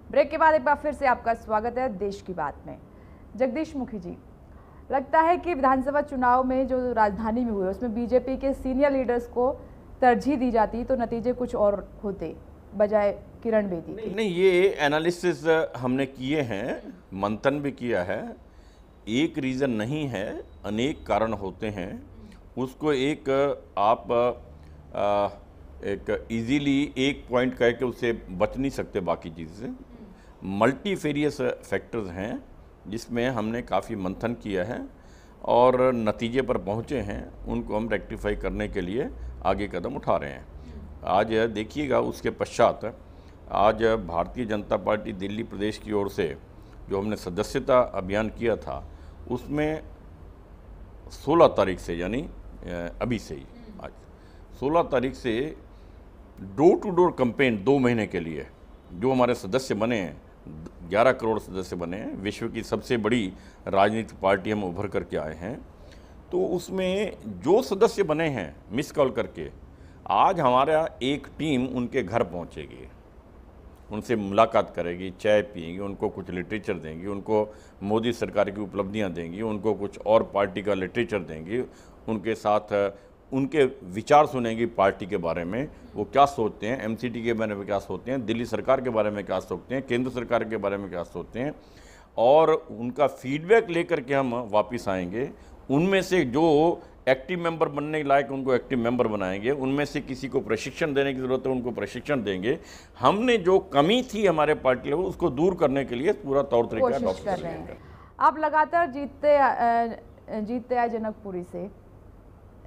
Break के बाद एक बार फिर से आपका स्वागत है देश की बात में। जगदीश मुखी जी, लगता है कि विधानसभा चुनाव में जो राजधानी में हुए उसमें बीजेपी के सीनियर लीडर्स को तरजीह दी जाती तो नतीजे कुछ और होते बजाय किरण बेदी के। नहीं, ये एनालिसिस हमने किए हैं, मंथन भी किया है। एक रीज़न नहीं है, अनेक कारण होते हैं। उसको एक आप एक इजीली एक पॉइंट कह के उससे बच नहीं सकते बाकी चीज़ से। मल्टीफेरियस फैक्टर्स हैं जिसमें हमने काफ़ी मंथन किया है और नतीजे पर पहुँचे हैं। उनको हम रेक्टिफाई करने के लिए आगे कदम उठा रहे हैं। आज देखिएगा, उसके पश्चात आज भारतीय जनता पार्टी दिल्ली प्रदेश की ओर से जो हमने सदस्यता अभियान किया था, उसमें 16 तारीख से, यानी अभी से ही आज 16 तारीख से डोर टू डोर कैंपेन 2 महीने के लिए जो हमारे सदस्य बने हैं, 11 करोड़ सदस्य बने हैं, विश्व की सबसे बड़ी राजनीतिक पार्टी हम उभर करके आए हैं। तो उसमें जो सदस्य बने हैं मिस कॉल करके, आज हमारा एक टीम उनके घर पहुंचेगी, उनसे मुलाकात करेगी, चाय पिएंगी, उनको कुछ लिटरेचर देंगी, उनको मोदी सरकार की उपलब्धियां देंगी, उनको कुछ और पार्टी का लिटरेचर देंगी, उनके साथ उनके विचार सुनेंगी पार्टी के बारे में, वो क्या सोचते हैं, एमसीडी के बारे में क्या सोचते हैं, दिल्ली सरकार के बारे में क्या सोचते हैं, केंद्र सरकार के बारे में क्या सोचते हैं, और उनका फीडबैक लेकर के हम वापस आएंगे। उनमें से जो एक्टिव मेंबर बनने के लायक उनको एक्टिव मेंबर बनाएंगे, उनमें से किसी को प्रशिक्षण देने की ज़रूरत है उनको प्रशिक्षण देंगे। हमने जो कमी थी हमारे पार्टी लेवल उसको दूर करने के लिए पूरा तौर तरीका अडॉप्ट कर रहे हैं। आप लगातार जीतते आए जनकपुरी से,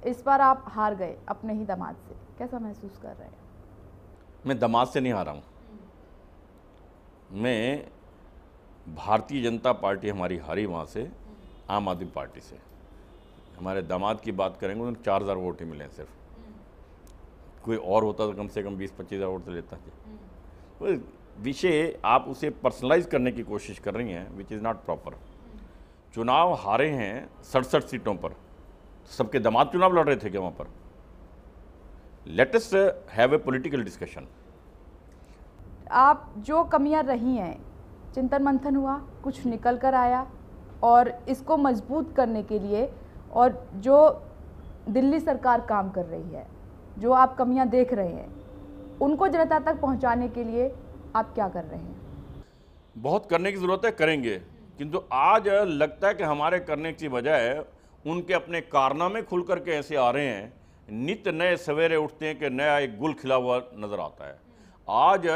इस बार आप हार गए अपने ही दामाद से, कैसा महसूस कर रहे हैं? मैं दामाद से नहीं हारा हूँ, मैं भारतीय जनता पार्टी हमारी हारी वहाँ से आम आदमी पार्टी से। हमारे दामाद की बात करेंगे तो 4000 वोट ही मिले हैं सिर्फ। कोई और होता तो कम से कम 20-25 हज़ार वोट तो लेता है। विषय आप उसे पर्सनलाइज करने की कोशिश कर रही हैं, विच इज़ नॉट प्रॉपर। चुनाव हारे हैं 67 सीटों पर, सबके दामाद चुनाव लड़ रहे थे क्या वहाँ पर? Let us have a political discussion. आप जो कमियां रही हैं, चिंतन मंथन हुआ, कुछ निकल कर आया, और इसको मजबूत करने के लिए और जो दिल्ली सरकार काम कर रही है, जो आप कमियां देख रहे हैं, उनको जनता तक पहुंचाने के लिए आप क्या कर रहे हैं? बहुत करने की ज़रूरत है, करेंगे, किंतु आज लगता है कि हमारे करने की बजाय उनके अपने कारनामे खुल करके ऐसे आ रहे हैं। नित्य नए सवेरे उठते हैं कि नया एक गुल खिला हुआ नज़र आता है। आज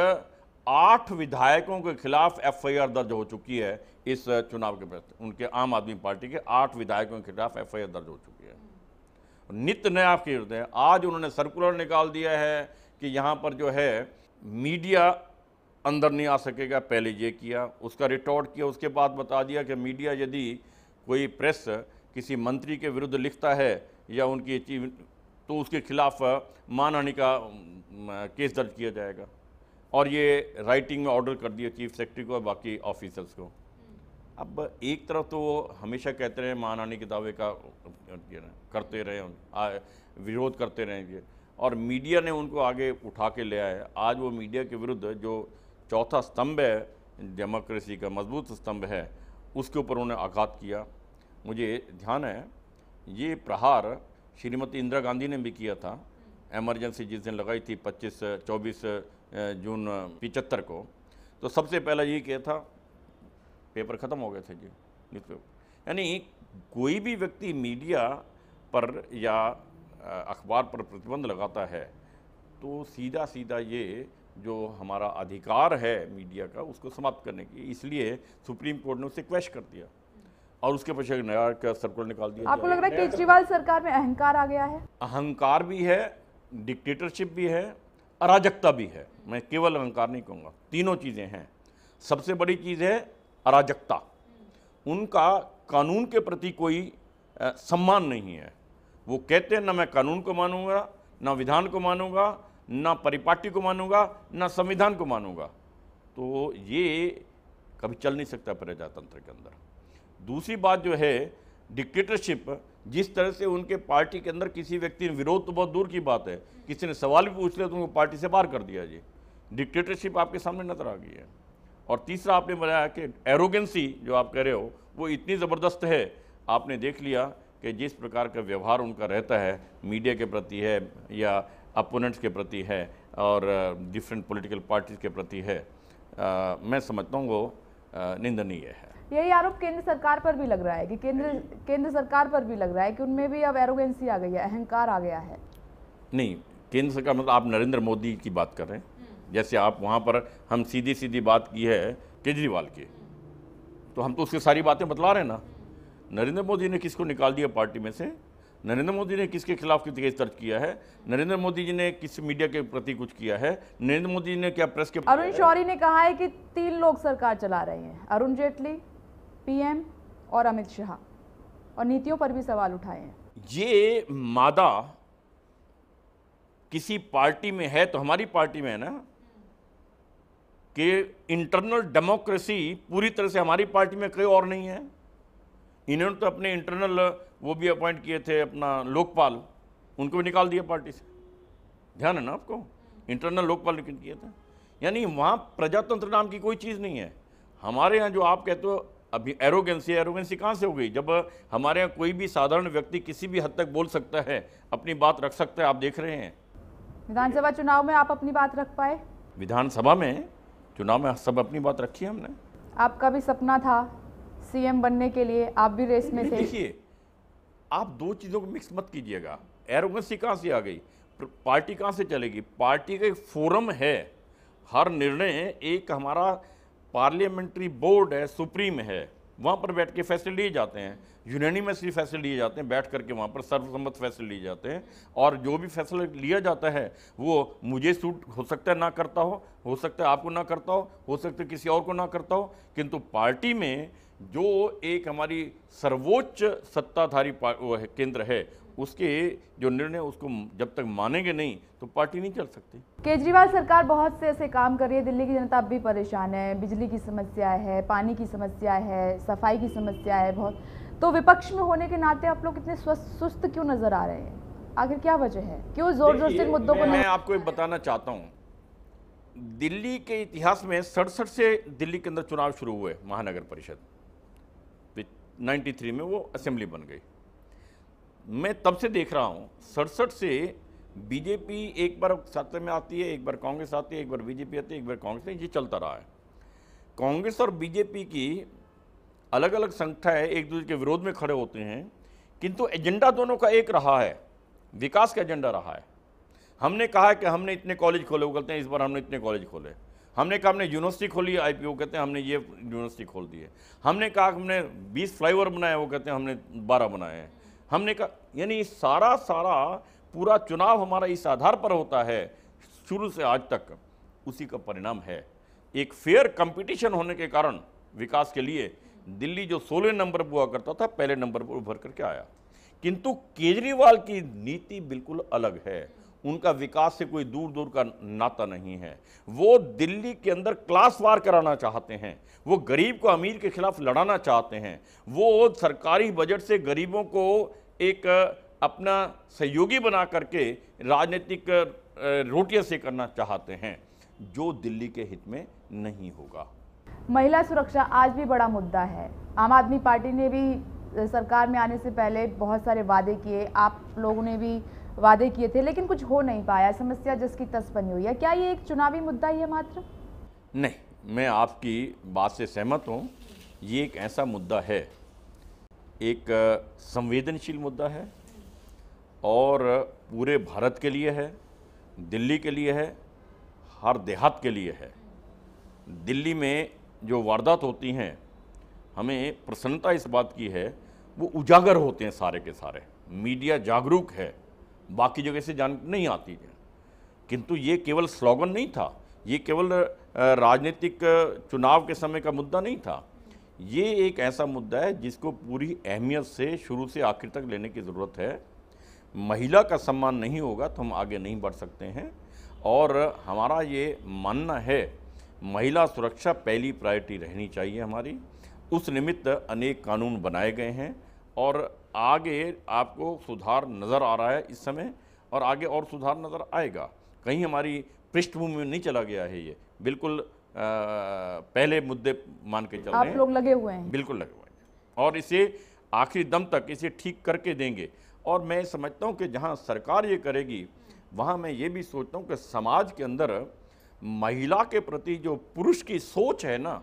8 विधायकों के खिलाफ एफआईआर दर्ज हो चुकी है इस चुनाव के प्रति। उनके आम आदमी पार्टी के 8 विधायकों के खिलाफ एफआईआर दर्ज हो चुकी है। नित्य नया आपके होते हैं। आज उन्होंने सर्कुलर निकाल दिया है कि यहाँ पर जो है मीडिया अंदर नहीं आ सकेगा। पहले ये किया, उसका रिटॉर्ट किया, उसके बाद बता दिया कि मीडिया यदि कोई प्रेस किसी मंत्री के विरुद्ध लिखता है या उनकी तो उसके खिलाफ मानहानि का केस दर्ज किया जाएगा। और ये राइटिंग में ऑर्डर कर दिया चीफ सेक्रेटरी को और बाकी ऑफिसर्स को। अब एक तरफ तो वो हमेशा कहते रहे मानहानि के दावे का करते रहे, विरोध करते रहेंगे, और मीडिया ने उनको आगे उठा के ले आया। आज वो मीडिया के विरुद्ध जो चौथा स्तंभ है डेमोक्रेसी का, मजबूत स्तंभ है, उसके ऊपर उन्होंने आघात किया। मुझे ध्यान है ये प्रहार श्रीमती इंदिरा गांधी ने भी किया था। एमरजेंसी जिस दिन लगाई थी 24 जून 75 को, तो सबसे पहला ये किया था, पेपर ख़त्म हो गए थे जी, न्यूज़पेपर। यानी कोई भी व्यक्ति मीडिया पर या अखबार पर प्रतिबंध लगाता है तो सीधा सीधा ये जो हमारा अधिकार है मीडिया का उसको समाप्त करने की, इसलिए सुप्रीम कोर्ट ने उसे क्वैश कर दिया और उसके पीछे नया का सर्कुलर निकाल दिया। आपको लग रहा है केजरीवाल सरकार में अहंकार आ गया है? अहंकार भी है, डिक्टेटरशिप भी है, अराजकता भी है। मैं केवल अहंकार नहीं कहूँगा, तीनों चीज़ें हैं। सबसे बड़ी चीज़ है अराजकता। उनका कानून के प्रति कोई सम्मान नहीं है। वो कहते हैं ना मैं कानून को मानूंगा, ना विधान को मानूंगा, ना परिपाटी को मानूंगा, ना संविधान को मानूंगा। तो ये कभी चल नहीं सकता प्रजातंत्र के अंदर। दूसरी बात जो है डिक्टेटरशिप, जिस तरह से उनके पार्टी के अंदर किसी व्यक्ति ने विरोध तो बहुत दूर की बात है, किसी ने सवाल भी पूछ लिया तो उनको पार्टी से बाहर कर दिया जी। डिक्टेटरशिप आपके सामने नजर आ गई है। और तीसरा आपने बताया कि एरोगेंसी जो आप कह रहे हो वो इतनी ज़बरदस्त है। आपने देख लिया कि जिस प्रकार का व्यवहार उनका रहता है मीडिया के प्रति है या अपोनेंट्स के प्रति है और डिफरेंट पॉलिटिकल पार्टीज के प्रति है, मैं समझता हूँ वो निंदनीय है। यही आरोप केंद्र सरकार पर भी लग रहा है कि केंद्र सरकार पर भी लग रहा है कि उनमें भी अब एरोगेंसी आ गई है, अहंकार आ गया है। नहीं, केंद्र सरकार मतलब आप नरेंद्र मोदी की बात कर रहे हैं। जैसे आप वहाँ पर हम सीधी सीधी बात की है केजरीवाल की, तो हम तो उसकी सारी बातें बतला रहे हैं ना। नरेंद्र मोदी ने किसको निकाल दिया पार्टी में से, नरेंद्र मोदी ने किसके खिलाफ केस दर्ज किया है, नरेंद्र मोदी जी ने किस मीडिया के प्रति कुछ किया है, नरेंद्र मोदी जी ने क्या प्रेस के। अरुण शौरी ने कहा है कि 3 लोग सरकार चला रहे हैं, अरुण जेटली, पीएम और अमित शाह, और नीतियों पर भी सवाल उठाए हैं। ये मादा किसी पार्टी में है तो हमारी पार्टी में है ना, कि इंटरनल डेमोक्रेसी पूरी तरह से हमारी पार्टी में कहीं और नहीं है। इन्होंने तो अपने इंटरनल वो भी अपॉइंट किए थे, अपना लोकपाल, उनको भी निकाल दिया पार्टी से। ध्यान है ना आपको, इंटरनल लोकपाल निकल किए थे। यानी वहाँ प्रजातंत्र नाम की कोई चीज़ नहीं है। हमारे यहाँ जो आप कहते हो अभी एरोगेंसी कहाँ से हो गई, जब हमारे यहाँ कोई भी साधारण व्यक्ति किसी भी हद तक बोल सकता है, अपनी बात रख सकता है। आप देख रहे हैं विधानसभा चुनाव में आप अपनी बात रख पाए? विधानसभा में चुनाव में सब अपनी बात रखी है हमने। आपका भी सपना था सीएम बनने के लिए, आप भी रेस में थे। देखिए, आप दो चीज़ों को मिक्स मत कीजिएगा। एरोगेंसी कहाँ से आ गई, पार्टी कहाँ से चलेगी? पार्टी का एक फोरम है, हर निर्णय एक हमारा पार्लियामेंट्री बोर्ड है, सुप्रीम है, वहाँ पर बैठ के फैसले लिए जाते हैं, यूनानिमसली फैसले लिए जाते हैं, बैठ करके वहाँ पर सर्वसम्मत फैसले लिए जाते हैं। और जो भी फैसला लिया जाता है वो मुझे सूट हो सकता है ना करता हो सकता है आपको ना करता हो सकता है किसी और को ना करता हो, किंतु पार्टी में जो एक हमारी सर्वोच्च सत्ताधारी वो है, केंद्र है, उसके जो निर्णय उसको जब तक मानेंगे नहीं तो पार्टी नहीं चल सकती। केजरीवाल सरकार बहुत से ऐसे काम कर रही है, दिल्ली की जनता अब भी परेशान है, बिजली की समस्या है, पानी की समस्या है, सफाई की समस्या है बहुत। तो विपक्ष में होने के नाते आप लोग इतने सुस्त क्यों नजर आ रहे हैं? आखिर क्या वजह है, क्यों जोर जोर से मुद्दों को? मैं आपको एक बताना चाहता हूँ, दिल्ली के इतिहास में 67 से दिल्ली के अंदर चुनाव शुरू हुए, महानगर परिषद 93 में वो असेंबली बन गई। मैं तब से देख रहा हूँ 67 से बीजेपी एक बार सत्ता में आती है, एक बार कांग्रेस आती है, एक बार बीजेपी आती है, एक बार कांग्रेस, ये चलता रहा है। कांग्रेस और बीजेपी की अलग अलग संगठनें एक दूसरे के विरोध में खड़े होते हैं, किंतु एजेंडा दोनों का एक रहा है, विकास का एजेंडा रहा है। हमने कहा कि हमने इतने कॉलेज खोले, वो कहते हैं इस बार हमने इतने कॉलेज खोले। हमने कहा हमने यूनिवर्सिटी खोली, आईपीओ कहते हैं हमने ये यूनिवर्सिटी खोल दी है। हमने कहा हमने 20 फ्लाईओवर बनाए, वो कहते हैं हमने 12 बनाए हैं। हमने कहा, यानी सारा पूरा चुनाव हमारा इस आधार पर होता है शुरू से आज तक, उसी का परिणाम है। एक फेयर कंपटीशन होने के कारण विकास के लिए दिल्ली जो 16 नंबर पर हुआ करता था, पहले नंबर पर उभर करके आया। किंतु केजरीवाल की नीति बिल्कुल अलग है, उनका विकास से कोई दूर दूर का नाता नहीं है। वो दिल्ली के अंदर क्लास वार कराना चाहते हैं, वो गरीब को अमीर के खिलाफ लड़ाना चाहते हैं, वो सरकारी बजट से गरीबों को एक अपना सहयोगी बना करके राजनीतिक रोटियां सेकना चाहते हैं, जो दिल्ली के हित में नहीं होगा। महिला सुरक्षा आज भी बड़ा मुद्दा है। आम आदमी पार्टी ने भी सरकार में आने से पहले बहुत सारे वादे किए, आप लोगों ने भी वादे किए थे, लेकिन कुछ हो नहीं पाया, समस्या जिसकी तस बनी हुई है। क्या ये एक चुनावी मुद्दा ही है मात्र? नहीं, मैं आपकी बात से सहमत हूँ। ये एक ऐसा मुद्दा है, एक संवेदनशील मुद्दा है और पूरे भारत के लिए है, दिल्ली के लिए है, हर देहात के लिए है। दिल्ली में जो वारदात होती हैं, हमें प्रसन्नता इस बात की है, वो उजागर होते हैं सारे के सारे। मीडिया जागरूक है, बाकी जगह से जान नहीं आती है। किंतु ये केवल स्लोगन नहीं था, ये केवल राजनीतिक चुनाव के समय का मुद्दा नहीं था। ये एक ऐसा मुद्दा है जिसको पूरी अहमियत से शुरू से आखिर तक लेने की ज़रूरत है। महिला का सम्मान नहीं होगा तो हम आगे नहीं बढ़ सकते हैं। और हमारा ये मानना है, महिला सुरक्षा पहली प्रायोरिटी रहनी चाहिए हमारी। उस निमित्त अनेक कानून बनाए गए हैं और आगे आपको सुधार नज़र आ रहा है इस समय, और आगे और सुधार नज़र आएगा। कहीं हमारी पृष्ठभूमि में नहीं चला गया है, ये बिल्कुल पहले मुद्दे मान के चल रहे हैं। आप लोग लगे हुए हैं? बिल्कुल लगे हुए हैं, और इसे आखिरी दम तक इसे ठीक करके देंगे। और मैं समझता हूँ कि जहाँ सरकार ये करेगी, वहाँ मैं ये भी सोचता हूँ कि समाज के अंदर महिला के प्रति जो पुरुष की सोच है ना,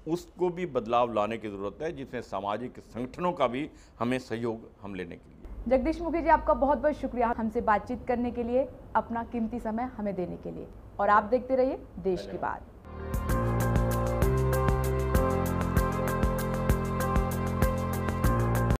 उसको भी बदलाव लाने की ज़रूरत है, जिसमें सामाजिक संगठनों का भी हमें सहयोग हम लेने के लिए। जगदीश मुखी जी, आपका बहुत बहुत शुक्रिया हमसे बातचीत करने के लिए, अपना कीमती समय हमें देने के लिए। और आप देखते रहिए देश की बात।